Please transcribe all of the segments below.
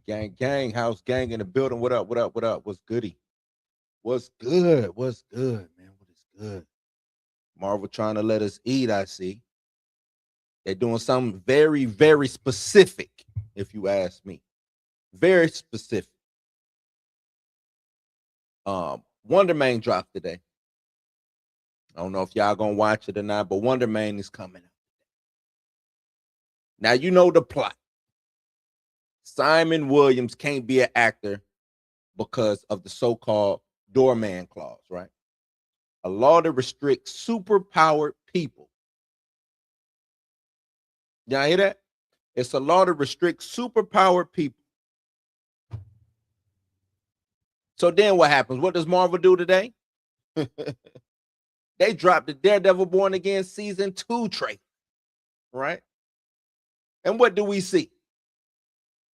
Gang, gang, house gang in the building. What up? What up? What up? What's goody? What's good? What's good, man? What is good? Marvel trying to let us eat, I see. They're doing something very, very specific, if you ask me. Very specific. Wonder Man dropped today. I don't know if y'all gonna watch it or not, but Wonder Man is coming out. Now you know the plot. Simon Williams can't be an actor because of the so-called doorman clause, right? A law that restricts superpowered people. Y'all hear that? It's a law that restricts superpowered people. So then what happens? What does Marvel do today? They dropped the Daredevil Born Again season 2 trailer, right? And what do we see?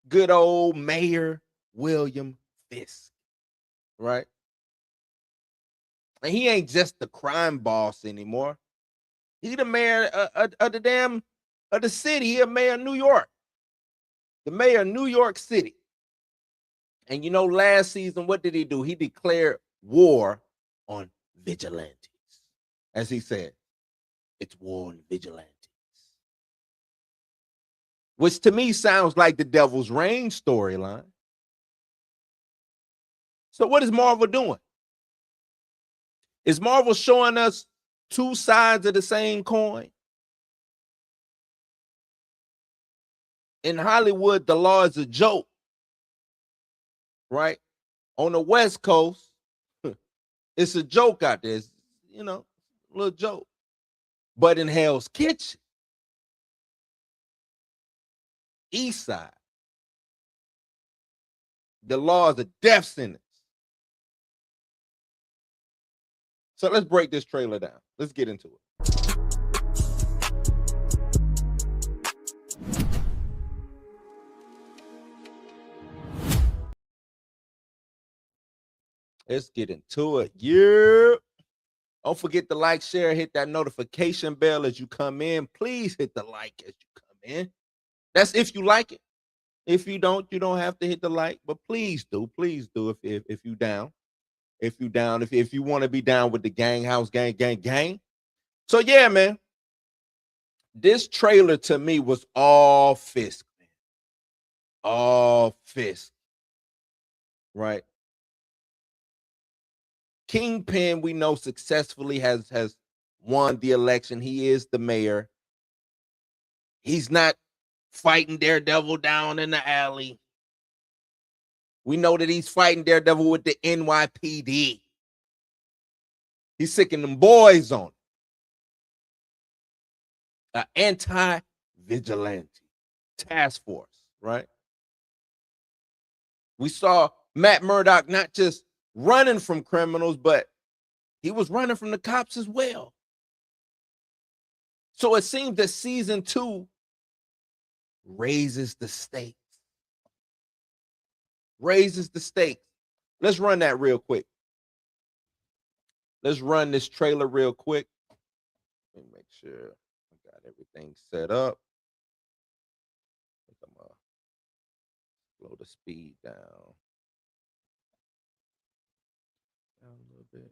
Good old Mayor William Fisk, right? And he ain't just the crime boss anymore. He the mayor of the city. He a mayor of New York. The mayor of New York City. And you know, last season, what did he do? He declared war on vigilantes. As he said, it's war on vigilantes. Which to me sounds like the Devil's Reign storyline. So what is Marvel doing? Is Marvel showing us two sides of the same coin? In Hollywood, the law is a joke, right? On the West Coast, it's a joke out there. It's, you know, a little joke. But in Hell's Kitchen, East Side, the law is a death sentence. So let's break this trailer down. Let's get into it. Let's get into it. Yeah. Don't forget to like, share, hit that notification bell as you come in. Please hit the like as you come in. That's if you like it. If you don't, you don't have to hit the like, but please do if you down. If you down, if you want to be down with the gang house gang. So yeah, man. This trailer to me was all Fisk, man. All Fisk. Right? Kingpin, we know successfully has won the election. He is the mayor. He's not fighting Daredevil down in the alley. We know that he's fighting Daredevil with the NYPD. He's sicking them boys on an anti-vigilante task force, right? We saw Matt Murdock not just running from criminals, but he was running from the cops as well. So it seems that season 2 raises the stakes. Raises the stakes. Let's run that real quick. Let's run this trailer real quick. Let me make sure I got everything set up. I'm gonna slow the speed down a little bit.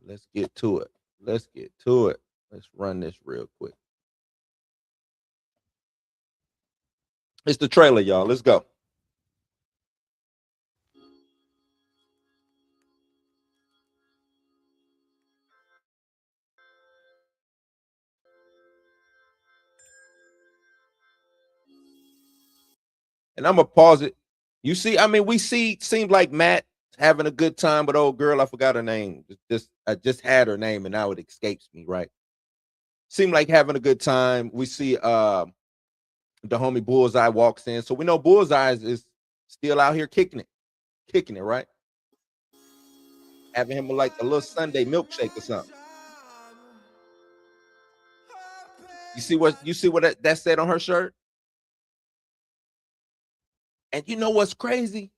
Let's get to it. Let's get to it. Let's run this real quick. It's the trailer, y'all. Let's go. And I'm gonna pause it. You see, I mean, seems like Matt having a good time with old girl. I forgot her name. I just had her name and now it escapes me, right? Seemed like having a good time. We see the homie Bullseye walks in. So we know Bullseye is still out here kicking it, right? Having him like a little Sunday milkshake or something. You see what that said on her shirt? And you know what's crazy?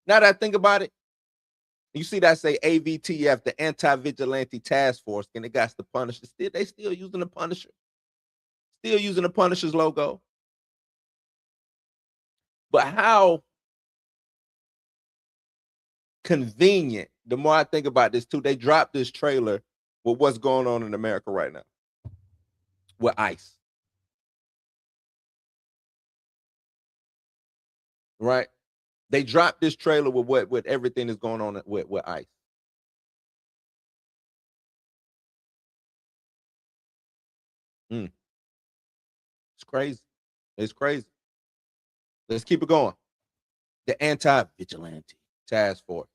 Now that I think about it, you see that say AVTF, the Anti-Vigilante Task Force, and it got the Punisher. They still using the Punisher. Still using the Punisher's logo. But how convenient, the more I think about this too, they dropped this trailer with what's going on in America right now with ICE, right? They dropped this trailer with what with everything that's going on with ICE. Mm, it's crazy. It's crazy. Let's keep it going. The anti-vigilante task force.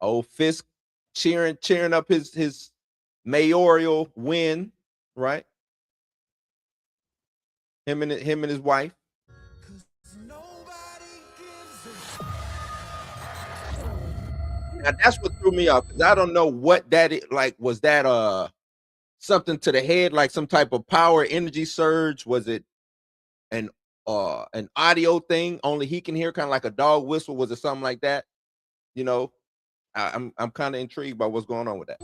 Oh, Fisk cheering up his mayoral win, right? Him and his wife. Now that's what threw me off because I don't know what that is. Like, was that something to the head, like some type of power energy surge? Was it an audio thing only he can hear, kind of like a dog whistle? Was it something like that? You know, I'm kind of intrigued by what's going on with that.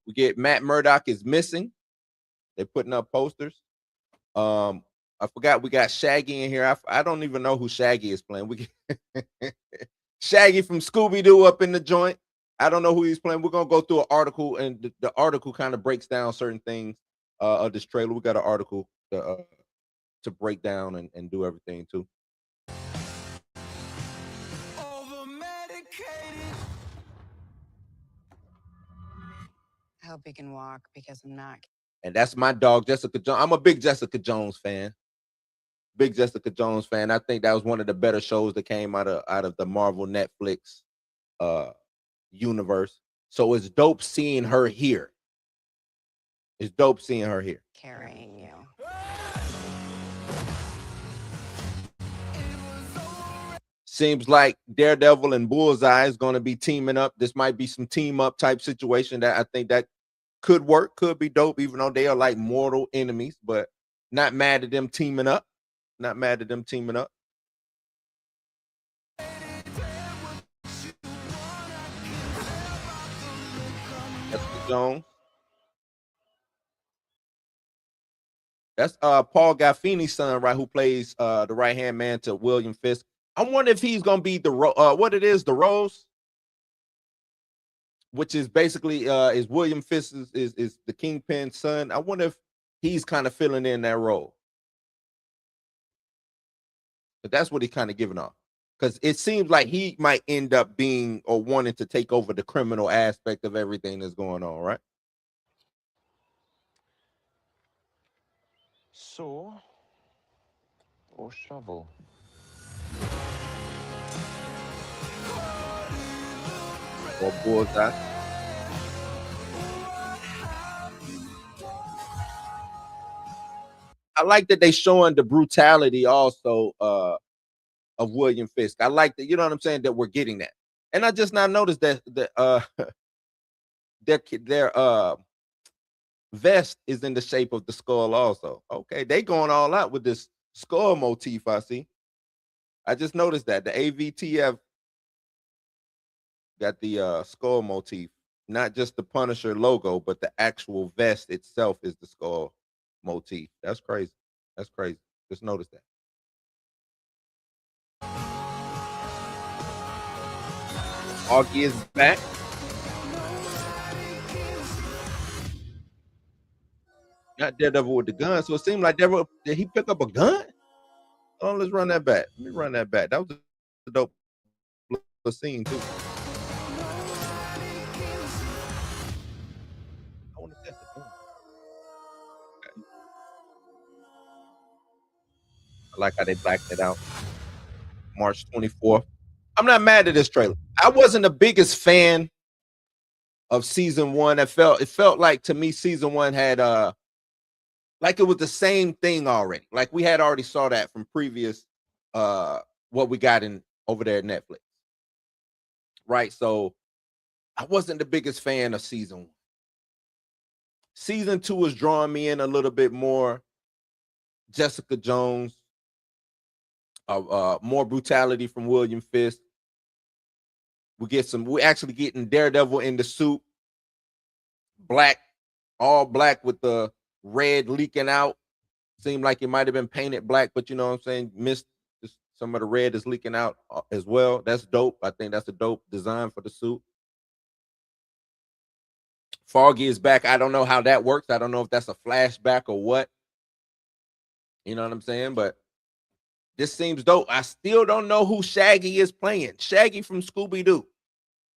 We get Matt Murdock is missing. They're putting up posters. I forgot we got Shaggy in here. I don't even know who Shaggy is playing. We get Shaggy from Scooby Doo up in the joint. I don't know who he's playing. We're gonna go through an article, and the article kind of breaks down certain things of this trailer. We got an article to break down and do everything too. I hope he can walk because I'm not. And that's my dog, Jessica Jones. I'm a big Jessica Jones fan. Big Jessica Jones fan. I think that was one of the better shows that came out of the Marvel Netflix uh universe. So it's dope seeing her here. It's dope seeing her here. Carrying you. Seems like Daredevil and Bullseye is going to be teaming up. This might be some team up type situation that I think that could work, could be dope, even though they are like mortal enemies, but not mad at them teaming up. Not mad at them teaming up. Jessica Jones. That's Paul Gaffini's son, right? Who plays the right hand man to William Fisk. I wonder if he's gonna be the what it is, the Rose, which is basically is William Fisk is the Kingpin son. I wonder if he's kind of filling in that role. But that's what he's kind of giving off. Because it seems like he might end up being or wanting to take over the criminal aspect of everything that's going on, right? Saw or shovel? Or Bullseye. I like that they showing the brutality also of William Fisk. I like that, you know what I'm saying, that we're getting that. And I just now noticed that their vest is in the shape of the skull also. Okay, they going all out with this skull motif, I see. I just noticed that the AVTF got the skull motif, not just the Punisher logo, but the actual vest itself is the skull motif. That's crazy. That's crazy. Just notice that. Augie is back. Not Daredevil with the gun. So it seemed like Daredevil, did he pick up a gun? Oh, let's run that back. Let me run that back. That was a dope scene too. I want to test the gun. Okay. I like how they blacked it out. March 24th. I'm not mad at this trailer. I wasn't the biggest fan of season one. It felt like to me season one had like it was the same thing already. Like we had already saw that from previous what we got in over there at Netflix. Right. So I wasn't the biggest fan of season one. Season 2 is drawing me in a little bit more. Jessica Jones, more brutality from William Fisk. We're actually getting Daredevil in the suit, black, all black with the red leaking out. Seemed like it might have been painted black, but you know what I'm saying? Missed some of the red is leaking out as well. That's dope. I think that's a dope design for the suit. Foggy is back. I don't know how that works. I don't know if that's a flashback or what. You know what I'm saying? But this seems dope. I still don't know who Shaggy is playing. Shaggy from Scooby-Doo.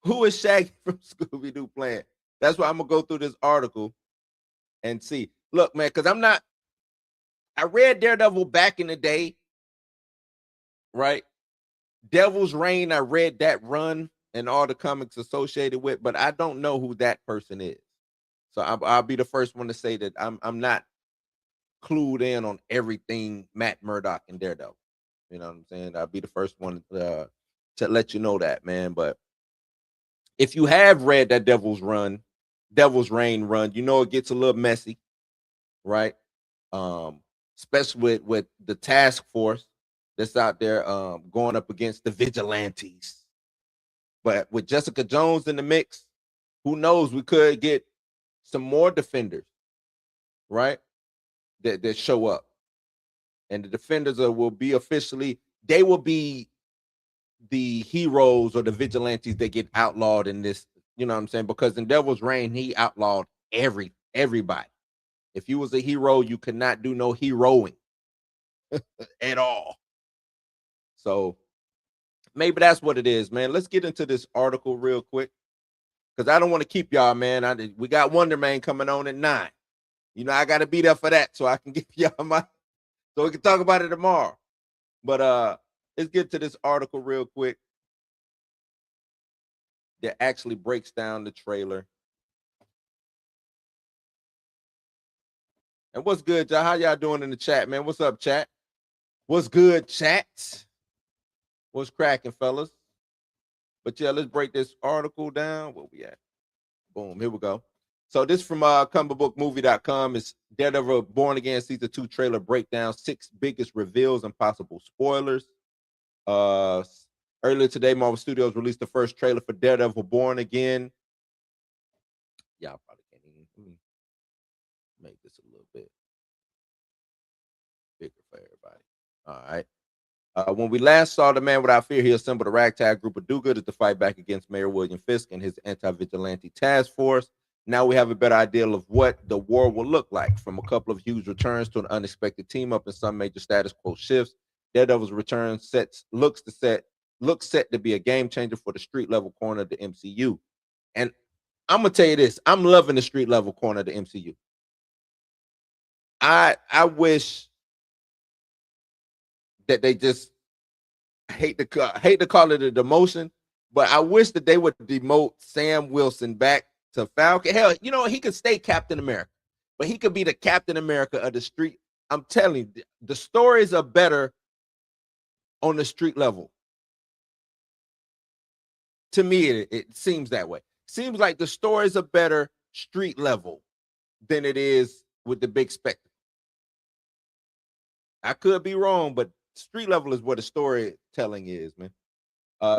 Who is Shaggy from Scooby-Doo playing? That's why I'm going to go through this article and see. Look, man, because I read Daredevil back in the day, right? Devil's Reign, I read that run and all the comics associated with, but I don't know who that person is. So I'll be the first one to say that I'm not clued in on everything Matt Murdock and Daredevil. You know what I'm saying? I'll be the first one to let you know that, man. But if you have read that Devil's Reign run, you know it gets a little messy, right? Especially with the task force that's out there going up against the vigilantes. But with Jessica Jones in the mix, who knows? We could get some more defenders, right? That show up. And the defenders will be they will be the heroes or the vigilantes that get outlawed in this, you know what I'm saying? Because in Devil's Reign, he outlawed everybody. If you was a hero, you could not do no heroing at all. So maybe that's what it is, man. Let's get into this article real quick because I don't want to keep y'all, man. We got Wonder Man coming on at 9. You know, I got to be there for that so I can give y'all so we can talk about it tomorrow. But let's get to this article real quick that actually breaks down the trailer. And what's good, y'all? How y'all doing in the chat, man? What's up, chat? What's good, chat? What's cracking, fellas? But yeah, let's break this article down. Where we at? Boom, here we go. So this from comicbookmovie.com is Daredevil Born Again Season 2 trailer breakdown, 6 biggest reveals and possible spoilers. Earlier today, Marvel Studios released the first trailer for Daredevil Born Again. Y'all probably can't even make this a little bit bigger for everybody. All right. When we last saw the Man Without Fear, he assembled a ragtag group of do-gooders to fight back against Mayor William Fisk and his anti-vigilante task force. Now we have a better idea of what the war will look like. From a couple of huge returns to an unexpected team-up and some major status quo shifts, Daredevil's return looks set to be a game changer for the street-level corner of the MCU. And I'm going to tell you this. I'm loving the street-level corner of the MCU. I wish that they just hate to call it a demotion, but I wish that they would demote Sam Wilson back to Falcon. Hell, you know, he could stay Captain America, but he could be the Captain America of the street. I'm telling you, the stories are better on the street level. To me, it seems that way. Seems like the stories are better street level than it is with the big spectacle. I could be wrong, but street level is where the storytelling is, man.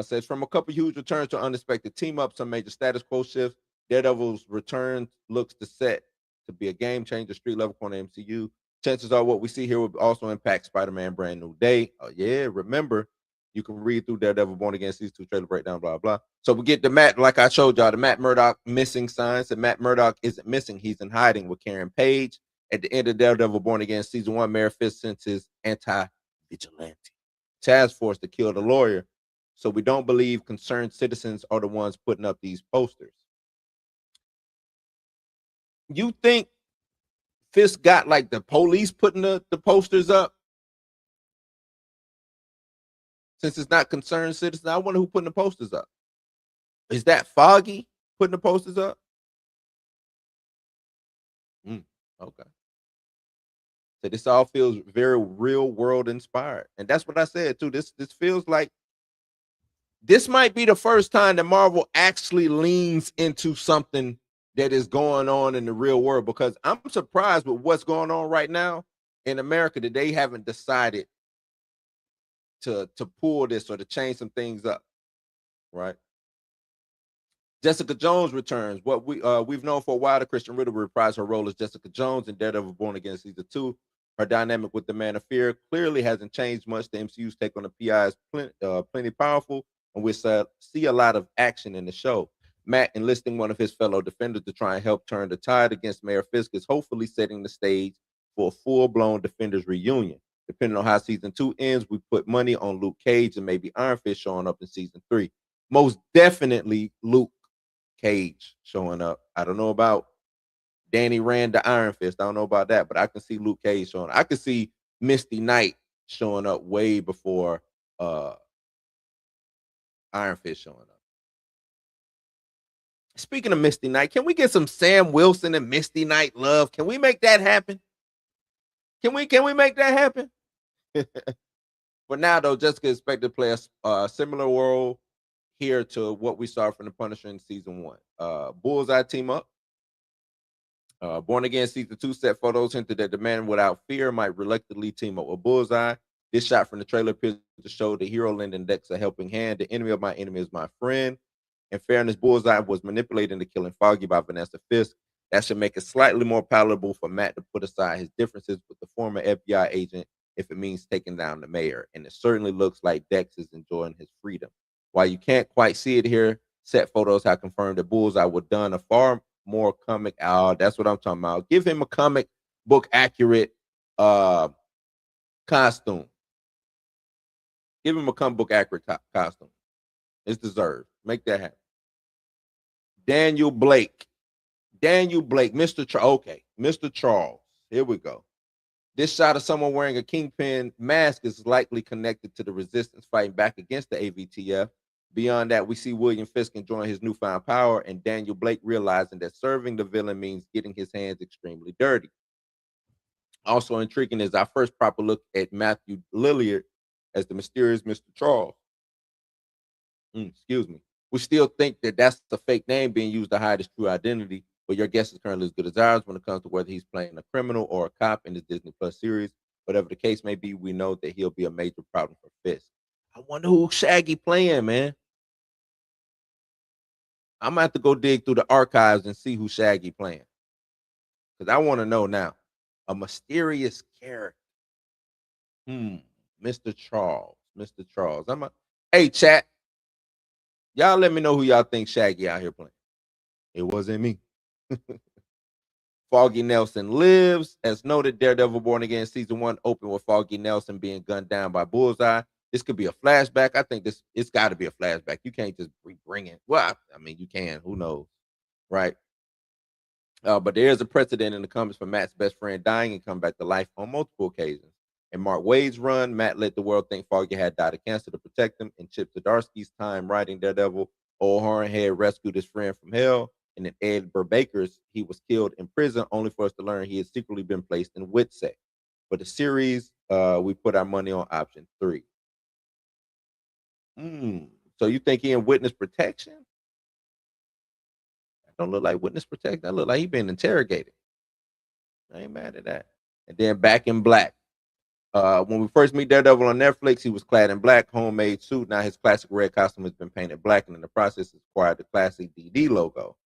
Says from a couple huge returns to unexpected team up, some major status quo shifts, Daredevil's return looks set to be a game changer, street level corner MCU. Chances are what we see here will also impact Spider-Man Brand New Day. Yeah, remember, you can read through Daredevil Born Again Season 2 trailer breakdown, blah, blah. So we get the Matt, like I showed y'all, the Matt Murdock missing signs. And Matt Murdock isn't missing. He's in hiding with Karen Page. At the end of Daredevil Born Again Season 1, Mayor Fisk sends his anti-vigilante task force to kill the lawyer. So we don't believe concerned citizens are the ones putting up these posters. You think Fisk got like the police putting the posters up? Since it's not concerned citizens, I wonder who putting the posters up. Is that Foggy putting the posters up? Okay. So this all feels very real world inspired. And that's what I said too. This feels like this might be the first time that Marvel actually leans into something that is going on in the real world, because I'm surprised with what's going on right now in America that they haven't decided to pull this or to change some things up, right? Jessica Jones returns. What we've known for a while, that Christian Ritter will reprise her role as Jessica Jones in Daredevil Born Again season 2. Her dynamic with the Man of Fear clearly hasn't changed much. The MCU's take on the PI is plenty powerful, and we see a lot of action in the show. Matt enlisting one of his fellow defenders to try and help turn the tide against Mayor Fisk is hopefully setting the stage for a full-blown Defenders reunion. Depending on how season 2 ends, we put money on Luke Cage and maybe Iron Fist showing up in season 3. Most definitely Luke Cage showing up. I don't know about Danny Rand the Iron Fist. I don't know about that, but I can see Luke Cage showing up. I can see Misty Knight showing up way before Iron Fist showing up. Speaking of Misty Knight, can we get some Sam Wilson and Misty Knight love? Can we make that happen? Can we make that happen? For now, though, Jessica is expected to play a similar role here to what we saw from the Punisher in season 1. Bullseye team up. Born Again season 2 set photos hinted that the Man Without Fear might reluctantly team up with Bullseye. This shot from the trailer appears to show the hero lending Dex a helping hand. The enemy of my enemy is my friend. In fairness, Bullseye was manipulating the killing Foggy by Vanessa Fisk. That should make it slightly more palatable for Matt to put aside his differences with the former FBI agent if it means taking down the mayor. And it certainly looks like Dex is enjoying his freedom. While you can't quite see it here, set photos have confirmed that Bullseye would done a far more comic. That's what I'm talking about. Give him a comic book accurate costume. Give him a comic book accurate costume. It's deserved. Make that happen. Daniel Blake, Mr. Okay, Mr. Charles. Here we go. This shot of someone wearing a Kingpin mask is likely connected to the resistance fighting back against the AVTF. Beyond that, we see William Fisk enjoying his newfound power and Daniel Blake realizing that serving the villain means getting his hands extremely dirty. Also intriguing is our first proper look at Matthew Lillard as the mysterious Mr. Charles. Excuse me. We still think that that's a fake name being used to hide his true identity, but your guess is currently as good as ours when it comes to whether he's playing a criminal or a cop in the Disney Plus series. Whatever the case may be, we know that he'll be a major problem for Fisk. I wonder who Shaggy playing, man. I'm gonna have to go dig through the archives and see who Shaggy playing, because I want to know now. A mysterious character. Mr. Charles. Mr. Charles. Hey, chat. Y'all let me know who y'all think Shaggy out here playing. It wasn't me. Foggy Nelson lives. As noted, Daredevil Born Again season 1 opened with Foggy Nelson being gunned down by Bullseye. This could be a flashback. I think it's got to be a flashback. You can't just bring it. Well, I mean, you can. Who knows, right? But there is a precedent in the comics for Matt's best friend dying and come back to life on multiple occasions. In Mark Waid's run, Matt let the world think Foggy had died of cancer to protect him. In Chip Zdarsky's time writing Daredevil, Old Hornhead rescued his friend from hell. And in Ed Brubaker's, he was killed in prison, only for us to learn he had secretly been placed in WITSEC. For the series, we put our money on option 3. So you think he in witness protection? That don't look like witness protection. That look like he been interrogated. I ain't mad at that. And then Back in Black. When we first meet Daredevil on Netflix, he was clad in black, homemade suit. Now his classic red costume has been painted black, and in the process, has acquired the classic DD logo.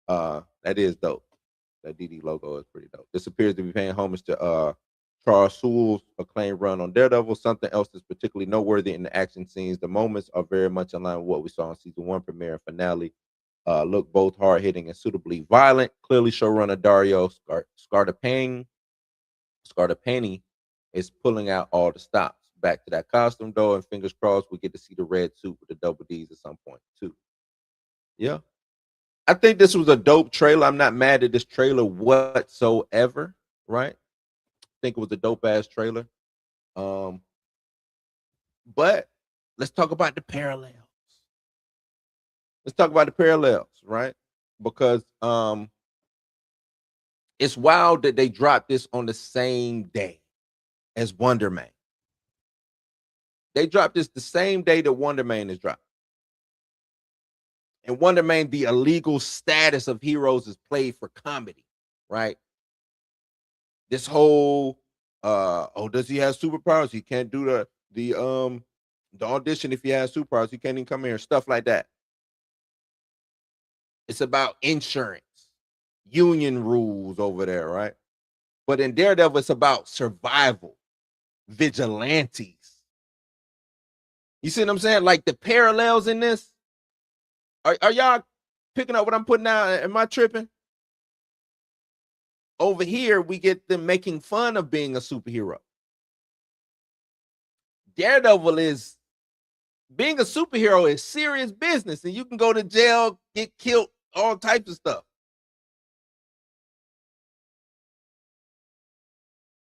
That is dope. That DD logo is pretty dope. This appears to be paying homage to Charles Soule's acclaimed run on Daredevil. Something else that's particularly noteworthy in the action scenes. The moments are very much in line with what we saw in season 1 premiere and finale. Look both hard-hitting and suitably violent. Clearly, showrunner Dario Scardapani is pulling out all the stops. Back to that costume, though, and fingers crossed we get to see the red suit with the double D's at some point, too. Yeah. I think this was a dope trailer. I'm not mad at this trailer whatsoever, right? I think it was a dope-ass trailer. But let's talk about the parallels. Let's talk about the parallels, right? Because it's wild that they dropped this on the same day as Wonder Man. They dropped this the same day that Wonder Man is dropped. And Wonder Man, the illegal status of heroes is played for comedy, right? This whole oh, does he have superpowers? He can't do the audition if he has superpowers. He can't even come here, stuff like that. It's about insurance, union rules over there, right? But in Daredevil, it's about survival, vigilantes. You see what I'm saying? Like the parallels in this. Are y'all picking up what I'm putting out? Am I tripping? Over here, we get them making fun of being a superhero. Daredevil is being a superhero is serious business, and you can go to jail, get killed, all types of stuff.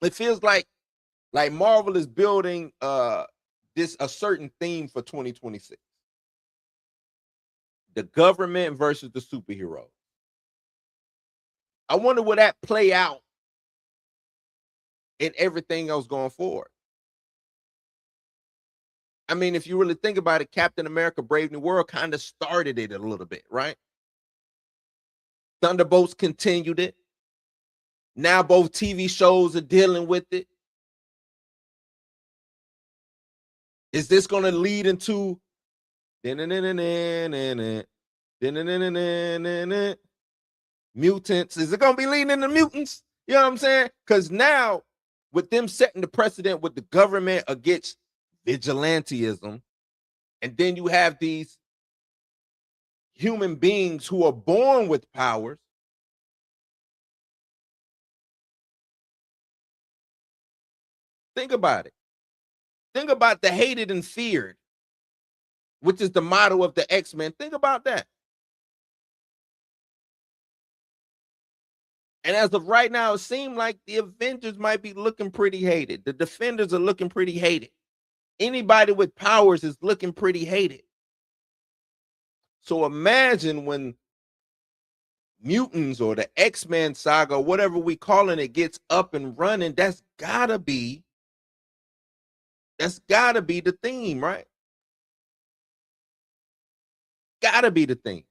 It feels like Marvel is building a certain theme for 2026. The government versus the superhero. I wonder will that play out in everything else going forward. I mean, if you really think about it, Captain America Brave New World kind of started it a little bit, right? Thunderbolts continued it. Now both TV shows are dealing with it. Is this going to lead into mutants? Is it going to be leading into mutants? You know what I'm saying? Because now, with them setting the precedent with the government against vigilantism, and then you have these human beings who are born with powers. Think about it. Think about the hated and feared, which is the motto of the X-Men. Think about that. And as of right now, it seems like the Avengers might be looking pretty hated. The Defenders are looking pretty hated. Anybody with powers is looking pretty hated. So imagine when mutants or the X-Men saga, or whatever we calling it, gets up and running. That's gotta be the theme, right? Gotta be the theme.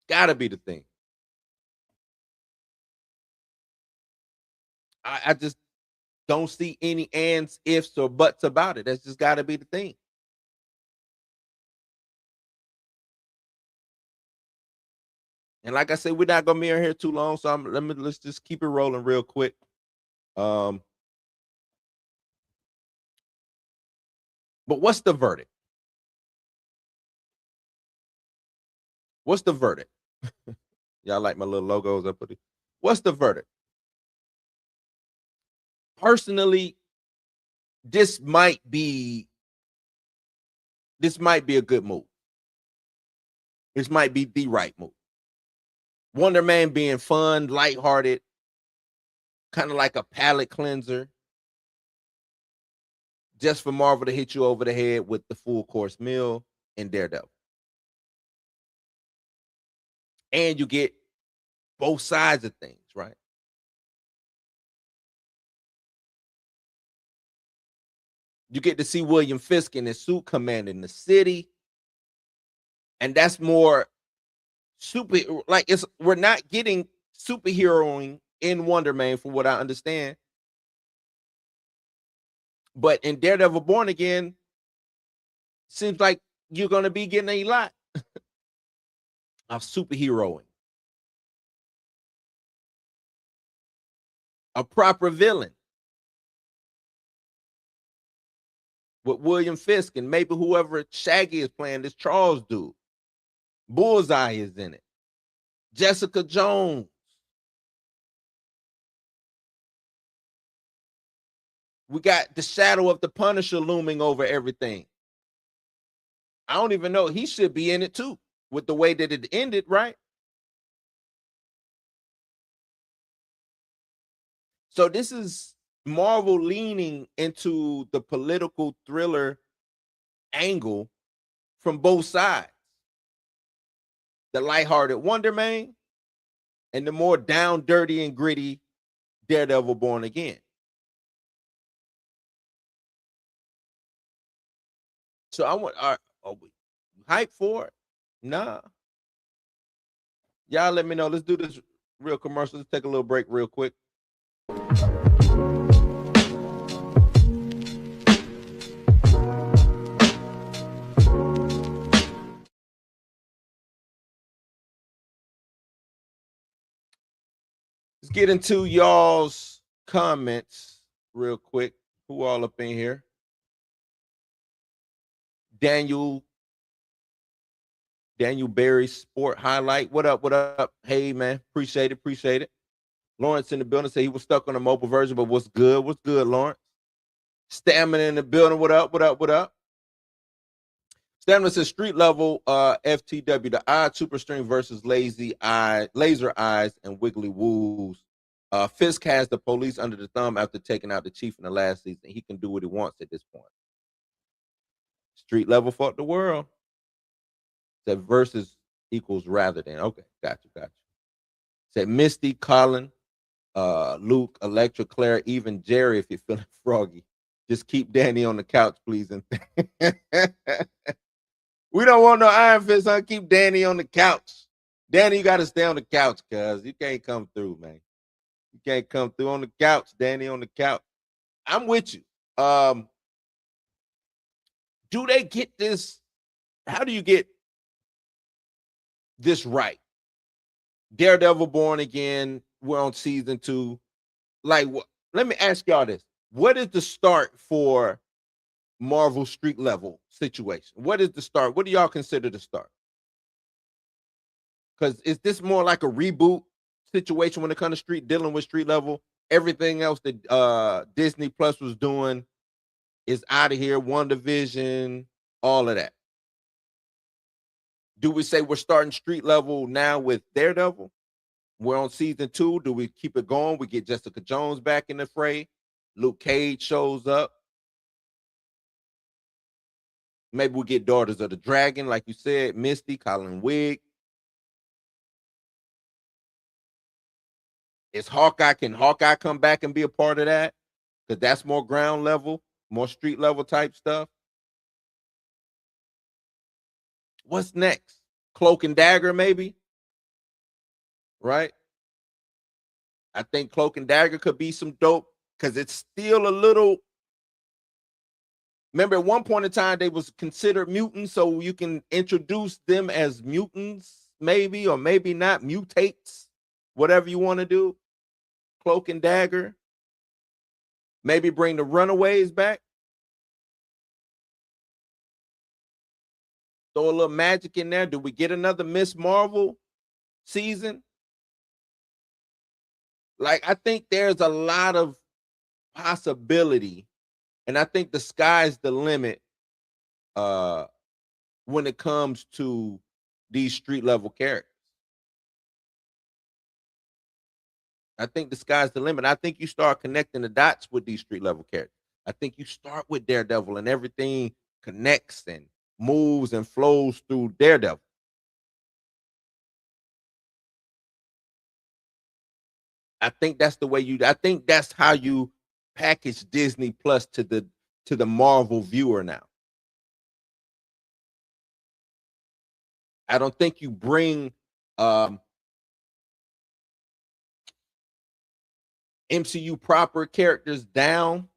Gotta be the thing. I just don't see any ands, ifs, or buts about it. That's just gotta be the thing. And like I said, we're not gonna be in here too long, so let's just keep it rolling real quick. But what's the verdict? What's the verdict? Y'all like my little logos I put it. What's the verdict? Personally, this might be a good move. This might be the right move. Wonder Man being fun, lighthearted, kind of like a palate cleanser, just for Marvel to hit you over the head with the full course meal in Daredevil. And you get both sides of things, right? You get to see William Fisk in his suit commanding the city. And that's more super, like we're not getting superheroing in Wonder Man from what I understand. But in Daredevil Born Again, seems like you're going to be getting a lot of superheroing. A proper villain with William Fisk and maybe whoever Shaggy is playing, this Charles dude. Bullseye is in it. Jessica Jones. We got the shadow of the Punisher looming over everything. I don't even know. He should be in it too, with the way that it ended, right? So this is Marvel leaning into the political thriller angle from both sides. The lighthearted Wonder Man and the more down, dirty, and gritty Daredevil Born Again. So I want, are we hype for it? Nah. Y'all let me know. Let's do this real commercial. Let's take a little break real quick. Let's get into y'all's comments real quick. Who all up in here? Daniel Berry Sport Highlight. What up? What up? Hey, man. Appreciate it. Appreciate it. Lawrence in the building said he was stuck on the mobile version, but what's good? What's good, Lawrence? Stamina in the building. What up? What up? What up? Stamina says street level FTW, the odd super string versus laser eyes and wiggly woos. Fisk has the police under the thumb after taking out the chief in the last season. He can do what he wants at this point. Street level fought the world. Said versus equals rather than. Okay, got you. Said Misty, Colin, Luke, Electra, Claire, even Jerry if you're feeling froggy. Just keep Danny on the couch, please. And we don't want no Iron Fist, huh? Keep Danny on the couch. Danny, you got to stay on the couch, cuz you can't come through, man. You can't come through on the couch, Danny on the couch. I'm with you. Do they get this? How do you get this right? Daredevil Born Again, we're on season 2. Like, let me ask y'all this. What is the start for Marvel street level situation? What is the start? What do y'all consider the start? Because is this more like a reboot situation when it comes to dealing with street level? Everything else that Disney Plus was doing is out of here. WandaVision, all of that. Do we say we're starting street level now with Daredevil? We're on season 2. Do we keep it going? We get Jessica Jones back in the fray. Luke Cage shows up. Maybe we get Daughters of the Dragon, like you said, Misty, Colin Wigg. Is Hawkeye? Can Hawkeye come back and be a part of that? Because that's more ground level, more street level type stuff. What's next? Cloak and Dagger, maybe? Right? I think Cloak and Dagger could be some dope because it's still a little. Remember, at one point in time, they was considered mutants, so you can introduce them as mutants, maybe, or maybe not, mutates, whatever you want to do. Cloak and Dagger. Maybe bring the Runaways back. Throw a little magic in there. Do we get another Miss Marvel season? Like, I think there's a lot of possibility, and I think the sky's the limit when it comes to these street level characters. I think the sky's the limit. I think you start connecting the dots with these street level characters. I think you start with Daredevil and everything connects and moves and flows through Daredevil. I think that's the way I think that's how you package Disney Plus to the Marvel viewer now. I don't think you bring MCU proper characters down.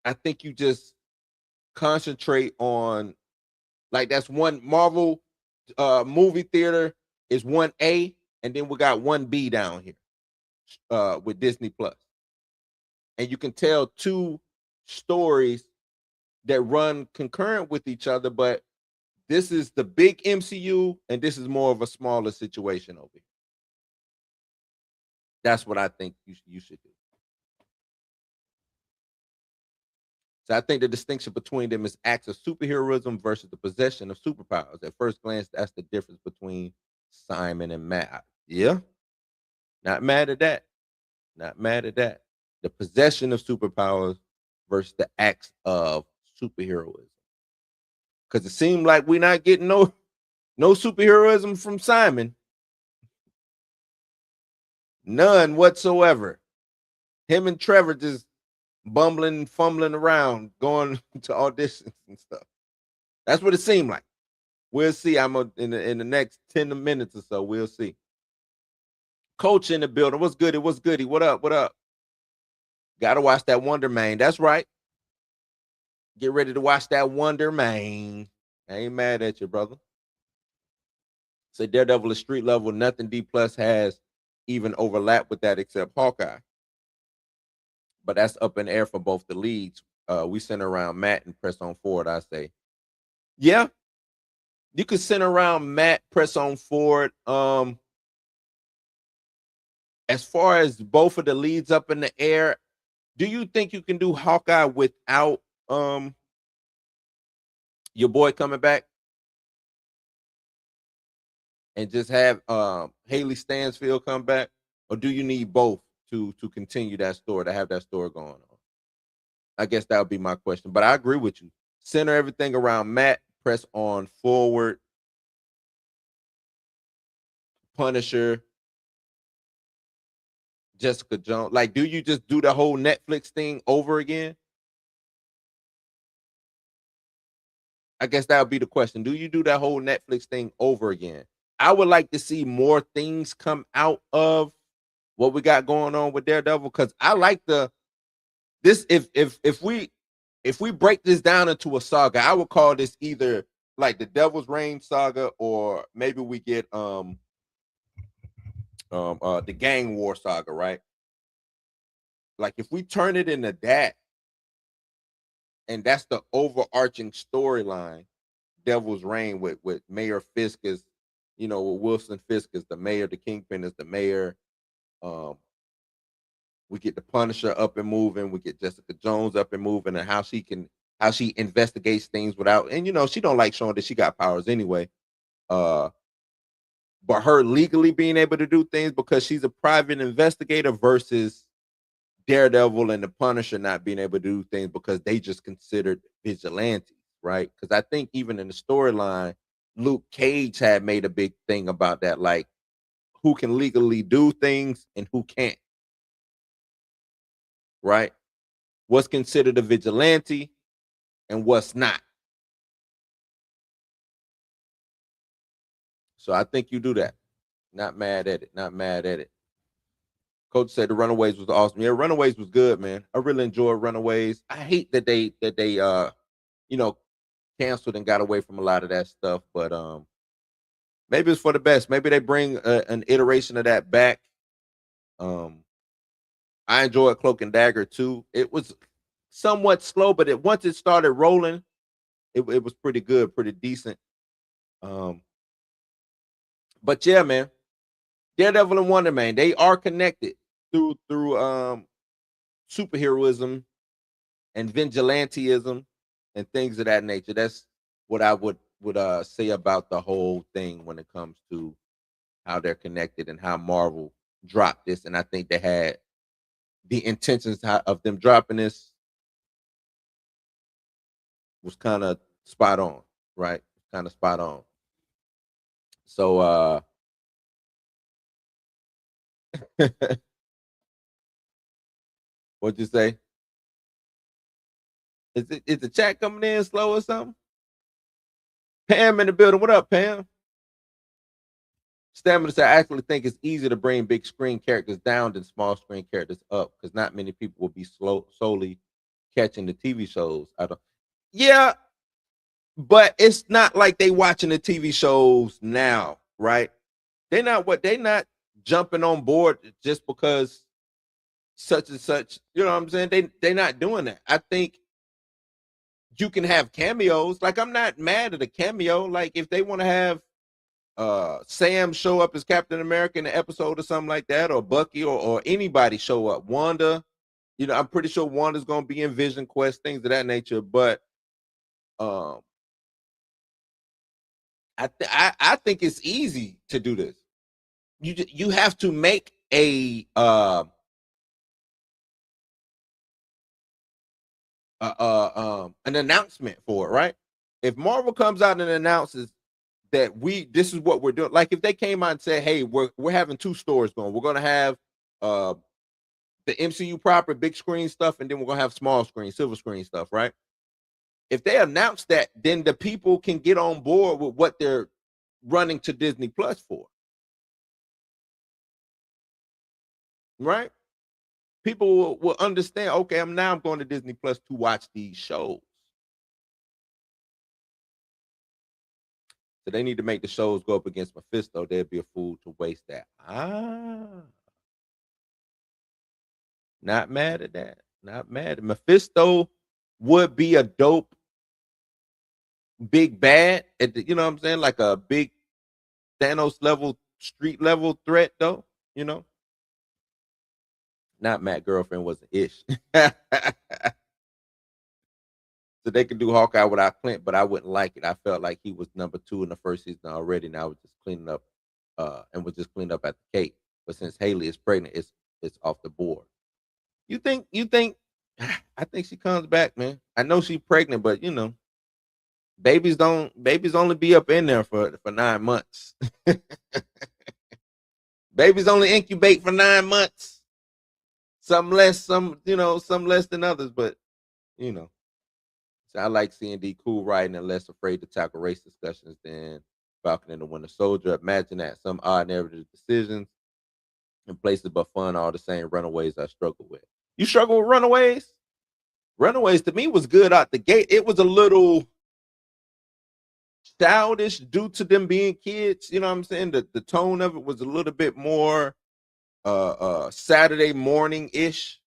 I think you just concentrate on, like, that's one Marvel movie theater is 1A, and then we got 1B down here with Disney Plus. And you can tell 2 stories that run concurrent with each other, but this is the big MCU, and this is more of a smaller situation over here. That's what I think you should do. So I think the distinction between them is acts of superheroism versus the possession of superpowers. At first glance, that's the difference between Simon and Matt. Yeah. Not mad at that. Not mad at that. The possession of superpowers versus the acts of superheroism. Because it seemed like we're not getting no superheroism from Simon. None whatsoever. Him and Trevor just bumbling, fumbling around, going to auditions and stuff. That's what it seemed like. We'll see. In the next 10 minutes or so. We'll see. Coach in the building. What's good? What's goody? What up? What up? Gotta watch that Wonder Man. That's right. Get ready to watch that Wonder Man. I ain't mad at you, brother. Say Daredevil is street level. Nothing D plus has even overlapped with that except Hawkeye. But that's up in the air for both the leads. We center around Matt and press on forward, I say. Yeah. You could center around Matt, press on forward. As far as both of the leads up in the air, do you think you can do Hawkeye without your boy coming back? And just have Haley Stansfield come back? Or do you need both to continue that story, to have that story going on? I guess that would be my question. But I agree with you. Center everything around Matt, press on forward. Punisher, Jessica Jones. Like, do you just do the whole Netflix thing over again? I guess that would be the question. Do you do that whole Netflix thing over again? I would like to see more things come out of what we got going on with Daredevil, because I like this. If we break this down into a saga, I would call this either like the Devil's Reign saga, or maybe we get the Gang War saga, right? Like, if we turn it into that, and that's the overarching storyline, Devil's Reign with Mayor Fisk is, with Wilson Fisk is the mayor, the Kingpin is the mayor. We get the Punisher up and moving. We get Jessica Jones up and moving, and how she investigates things without, and she don't like showing that she got powers anyway. But her legally being able to do things because she's a private investigator, versus Daredevil and the Punisher not being able to do things because they just considered vigilantes, right? Because I think even in the storyline, Luke Cage had made a big thing about that, like who can legally do things and who can't, right? What's considered a vigilante and what's not. So I think you do that. Not mad at it. Not mad at it. Coach said the Runaways was awesome. Yeah, Runaways was good, man. I really enjoyed Runaways. I hate that they canceled and got away from a lot of that stuff, but maybe it's for the best. Maybe they bring an iteration of that back. I enjoyed Cloak and Dagger too. It was somewhat slow, but once it started rolling, it was pretty good, pretty decent. But yeah, man, Daredevil and Wonder Man, they are connected through superheroism and vigilanteism and things of that nature. That's what I would say about the whole thing when it comes to how they're connected and how Marvel dropped this. And I think they had the intentions of them dropping this was kind of spot on, right? Kind of spot on. So what'd you say? Is the chat coming in slow or something? Pam in the building. What up, Pam? Stamina said, I actually think it's easier to bring big screen characters down than small screen characters up, because not many people will be solely catching the TV shows. Yeah, but it's not like they watching the TV shows now, right? They not jumping on board just because such and such. You know what I'm saying? They not doing that. I think you can have cameos. Like, I'm not mad at a cameo. Like, if they want to have Sam show up as Captain America in an episode or something like that, or Bucky, or anybody show up. Wanda, I'm pretty sure Wanda's gonna be in Vision Quest, things of that nature. But I think it's easy to do this. You have to make an announcement for it, right? If Marvel comes out and announces that this is what we're doing, like if they came out and said, hey, we're having 2 stories going, we're going to have the MCU proper, big screen stuff, and then we're gonna have small screen, silver screen stuff, right? If they announce that, then the people can get on board with what they're running to Disney Plus for, right? People will understand. Okay, I'm going to Disney Plus to watch these shows. So they need to make the shows go up against Mephisto. They'd be a fool to waste that. Not mad at that. Not mad. Mephisto would be a dope big bad at the, you know what I'm saying? Like a big Thanos level, street level threat, though, you know. Not Matt Girlfriend was an ish. So they could do Hawkeye without Clint, but I wouldn't like it. I felt like he was number 2 in the first season already, and I was just cleaning up and was just cleaning up at the cake. But since Haley is pregnant, it's off the board. You think I think she comes back, man. I know she's pregnant, but you know, babies only be up in there for 9 months. Babies only incubate for 9 months. Some less than others, but you know. So I like seeing D cool writing and less afraid to tackle race discussions than Falcon and the Winter Soldier. Imagine that some odd narrative decisions in places but fun, all the same Runaways I struggle with. You struggle with Runaways? Runaways to me was good out the gate. It was a little childish due to them being kids. You know what I'm saying? The tone of it was a little bit more Saturday morning-ish.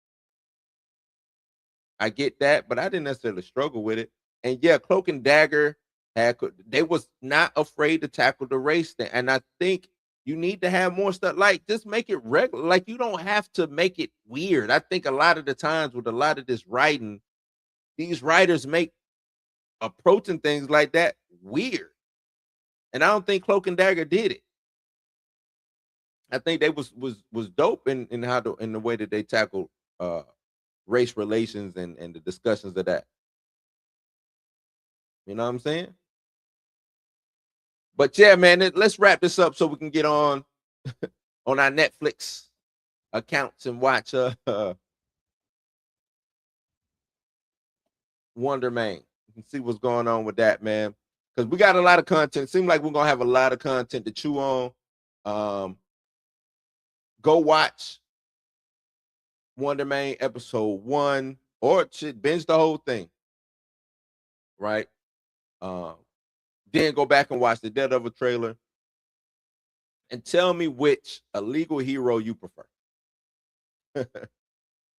I get that, but I didn't necessarily struggle with it. And yeah, Cloak and Dagger they was not afraid to tackle the race thing. And I think you need to have more stuff. Like, just make it regular. Like, you don't have to make it weird. I think a lot of the times with a lot of this writing, these writers make approaching things like that weird. And I don't think Cloak and Dagger did it. I think they was dope in the way that they tackled race relations and the discussions of that. You know what I'm saying? But yeah, man, let's wrap this up so we can get on our Netflix accounts and watch Wonder Man. You can see what's going on with that, man. Because we got a lot of content. Seems like we're gonna have a lot of content to chew on. Go watch Wonder Man episode 1, or binge the whole thing, right? Then go back and watch the Daredevil trailer and tell me which illegal hero you prefer.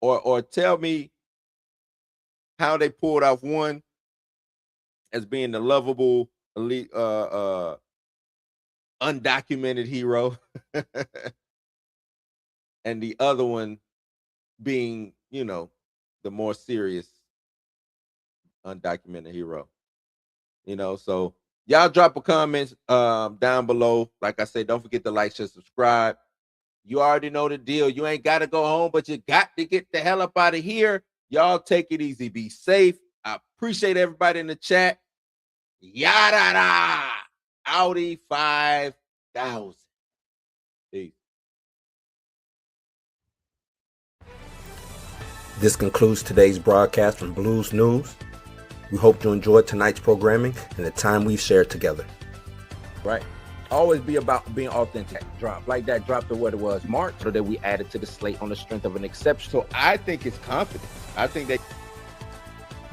or tell me how they pulled off one as being the lovable, elite, undocumented hero, and the other one being, you know, the more serious undocumented hero. You know, so y'all drop a comment down below. Like I said, don't forget to like, share, subscribe. You already know the deal. You ain't got to go home, but you got to get the hell up out of here. Y'all take it easy. Be safe. I appreciate everybody in the chat. Yada Audi 5000. Peace. This concludes today's broadcast from Blues News. We hope you enjoyed tonight's programming and the time we've shared together. Right. Always be about being authentic. Drop like that. Drop to what it was March, so that we added to the slate on the strength of an exception. So I think it's confidence. I think that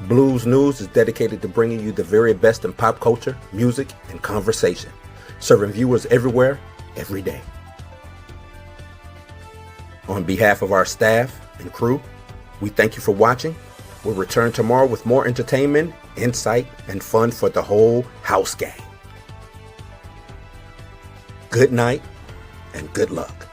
Blues News is dedicated to bringing you the very best in pop culture, music, and conversation, serving viewers everywhere, every day. On behalf of our staff and crew, we thank you for watching. We'll return tomorrow with more entertainment, insight, and fun for the whole house gang. Good night and good luck.